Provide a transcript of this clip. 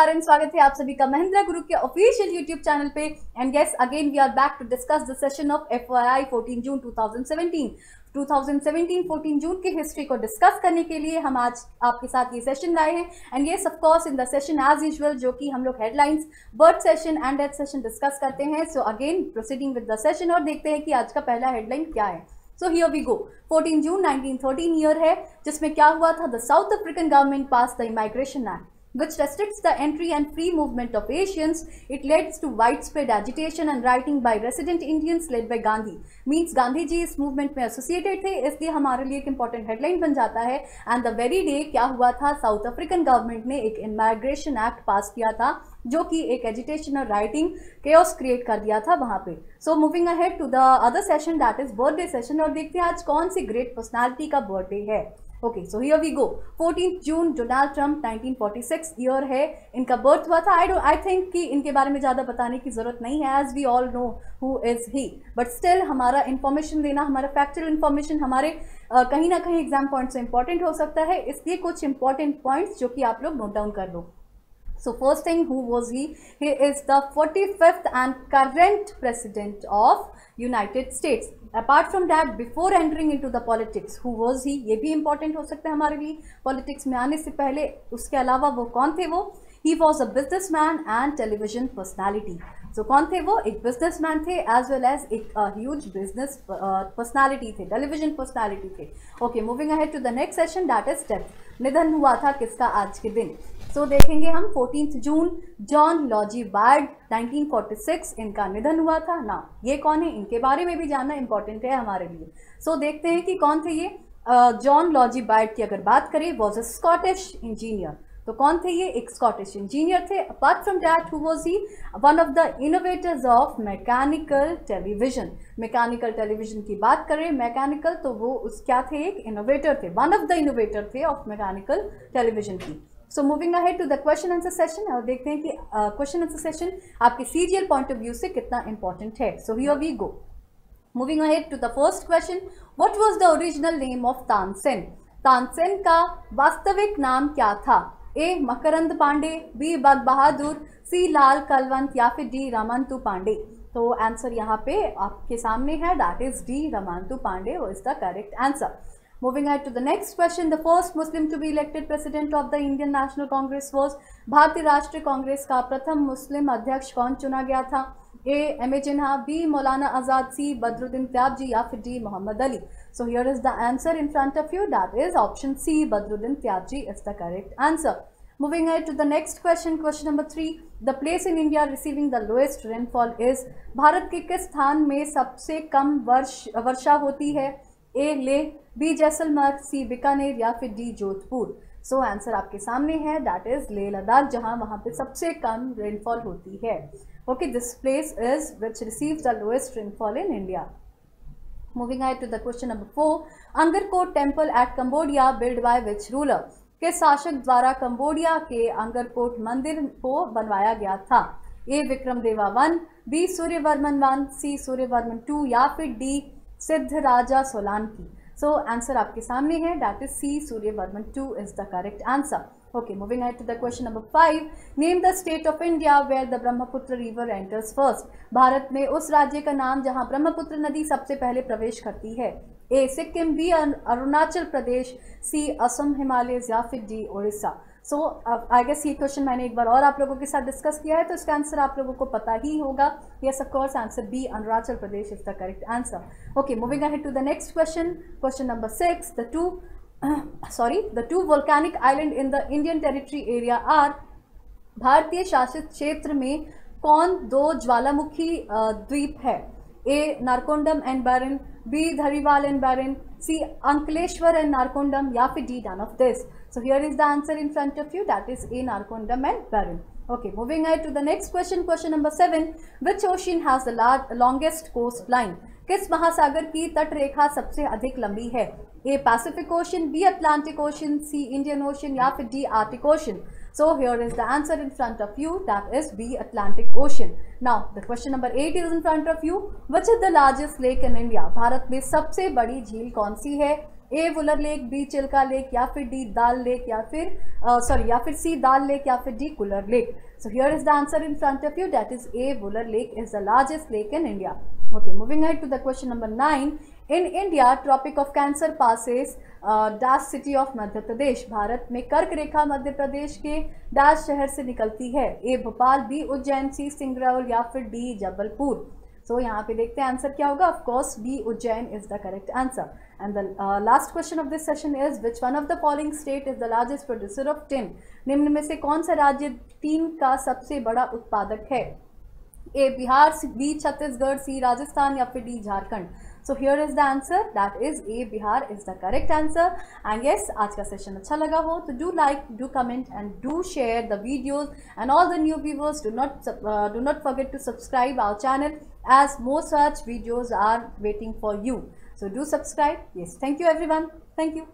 नमस्कार एंड स्वागत है आप सभी का महिंद्रा गुरु के ऑफिशियल यूट्यूब चैनल पे। And yes again we are back to discuss the session of FYI 14 June 2017 14 जून की हिस्ट्री को डिस्कस करने के लिए हम आज आपके साथ ये सेशन लाए हैं। And yes of course in the session as usual जो कि हम लोग headlines, birth session and death session discuss करते हैं। So again proceeding with the session और देखते हैं कि आज का पहला हेडलाइन क्या है। So here we go. 14 जून 1913 ईयर है जिसमें क्या हुआ था, the South African government pass the immigration act which restricts the entry and free movement of Asians. It leads to widespread agitation and rioting by resident Indians led by Gandhi. Means Gandhi ji इस movement में associated थे, इसलिए हमारे लिए एक important headline बन जाता है। एंड द वेरी डे क्या हुआ था, साउथ अफ्रीकन गवर्नमेंट ने एक इमाइग्रेशन एक्ट पास किया था जो कि एक एजिटेशन और राइटिंग केओस क्रिएट कर दिया था वहां पे। So moving ahead to the other session that is birthday session और देखते हैं आज कौन सी ग्रेट पर्सनालिटी का बर्थडे है। Okay so here we go. 14 June Donald Trump 1946 year है, इनका बर्थ हुआ था। आई थिंक कि इनके बारे में ज़्यादा बताने की ज़रूरत नहीं है as we all know who is he, but still हमारा इन्फॉर्मेशन देना, हमारा फैक्चुअल इन्फॉर्मेशन हमारे कहीं ना कहीं एग्जाम पॉइंट से इंपॉर्टेंट हो सकता है, इसलिए कुछ इंपॉर्टेंट पॉइंट्स जो कि आप लोग नोट डाउन कर लो। So first thing, who was he? He is the 45th and current president of United States. Apart from that, before entering into the politics, who was he? ये भी important हो सकता है हमारे लिए politics में आने से पहले। उसके अलावा वो कौन थे वो? He was a businessman and television personality. So कौन थे वो? एक businessman थे as well as एक huge business personality थे, television personality थे। Okay, moving ahead to the next session that is death. निधन हुआ था किसका आज के दिन? So देखेंगे हम 14 जून जॉन लॉजी बार्ड 1946 इनका निधन हुआ था ना। ये कौन है, इनके बारे में भी जानना इंपॉर्टेंट है हमारे लिए। So देखते हैं कि कौन थे ये। जॉन लॉजी बार्ड की अगर बात करें, वॉज अ स्कॉटिश इंजीनियर। तो कौन थे ये? एक स्कॉटिश इंजीनियर थे। Apart from that who was he? One of the innovators of mechanical television. Mechanical television की बात करें, मैकेनिकल तो वो क्या थे, एक इनोवेटर थे, वन ऑफ द इनोवेटर थे ऑफ मैकेनिकल टेलीविजन की। So moving ahead to the question answer session और देखते हैं कि क्वेश्चन आंसर सेशन आपके सीरियल पॉइंट ऑफ व्यू से कितना इंपॉर्टेंट है। So here we go. Moving ahead to the first question, what was the original name of Tansen? Tansen का वास्तविक नाम क्या था? A Makarand Pande, B Baz Bahadur, C Lal Kalwant या फिर डी रामंतु पांडे। तो आंसर यहाँ पे आपके सामने है, दैट इज डी रामंतु Pandey is the correct answer. Moving ahead to the next question, the first Muslim to be elected president of the Indian National Congress was? भारतीय राष्ट्रीय कांग्रेस का प्रथम मुस्लिम अध्यक्ष कौन चुना गया था? A M A Jinnah, B Maulana Azad, सी बदरुद्दीन त्याबजी या फिर D Mohammad Ali. So here is the answer in front of you, that is option C, Badruddin Tyabji is the correct answer. Moving ahead to the next question, question number 3, the place in India receiving the lowest rainfall is? Bharat के किस स्थान में सबसे कम वर्षा होती है? ए Leh, B Jaisalmer, सी बीकानेर या फिर D Jodhpur. So answer आपके सामने है, दैट इज लेह लद्दाख, जहां वहां पे सबसे कम रेनफॉल होती है। Okay, this place is which receives the lowest rainfall in India. Moving ahead to the question number 4, Angkor Wat temple at Cambodia build by which ruler? किस शासक द्वारा कंबोडिया के अंगरकोट मंदिर को बनवाया गया था? ए विक्रमदेवा 1, बी सूर्यवर्मन 1, सी सूर्यवर्मन 2 या फिर डी सिद्धराजा सोलांकी। सो आंसर आपके सामने है, that is C Suryavarman 2 is the correct answer. Okay, moving ahead to the question number 5, name the state of India where the Brahmaputra river enters first? Bharat में उस राज्य का नाम जहां ब्रह्मपुत्र नदी सबसे पहले प्रवेश करती है? A Sikkim, B Arunachal Pradesh, C Assam Himalaya या फिर D Orissa. So I guess ये क्वेश्चन मैंने एक बार और आप लोगों के साथ डिस्कस किया है, तो इसका आंसर आप लोगों को पता ही होगा। Yes of course, answer B Arunachal Pradesh is the correct answer. Okay, moving ahead to the next question, question number 6, the two volcanic island in the Indian territory area are? भारतीय शासित क्षेत्र में कौन दो ज्वालामुखी द्वीप है? A Narcondam and Barren, B Dhariwal and Barren, C Ankleshwar and Narcondam या फिर D none of this. So here is the answer in front of you, that is A Narkondam and Barren. Okay, moving ahead to the next question, question number 7, which ocean has the longest coastline? किस महासागर की तटरेखा सबसे अधिक लंबी है? A Pacific ocean, B Atlantic ocean, C Indian ocean या फिर D Arctic ocean. So here is the answer in front of you, that is B Atlantic Ocean. Now the question number 8 is in front of you, which is the largest lake in India? भारत में सबसे बड़ी झील कौन सी है? A Wular lake, B Chilka lake, या फिर डी दाल लेक, या फिर या फिर सी दाल लेक, या फिर D cooler lake. So here is the answer in front of you, that is A, Wular Lake is the largest lake in India. Okay, moving ahead to the question number 9. In India, Tropic of Cancer passes dash city of Madhya Pradesh. Bharat में कर्क रेखा मध्य प्रदेश के dash शहर से निकलती है. A Bhopal, B Ujjain, C Singrauli, या फिर D Jabalpur. So यहाँ पे देखते हैं आंसर क्या होगा. Of course, B Ujjain is the correct answer. And the last question of this session is, which one of the following state is the largest producer of tin? निम्न में से कौन सा राज्य टीन का सबसे बड़ा उत्पादक है? A Bihar, B Chhattisgarh, C Rajasthan, या फिर D Jharkhand. So here is the answer, that is A Bihar is the correct answer. And yes, आज का सेशन अच्छा लगा हो तो do like, do comment and do share the videos, and all the new viewers do not forget to subscribe our channel, as more such videos are waiting for you. So do subscribe. Yes, thank you everyone. Thank you.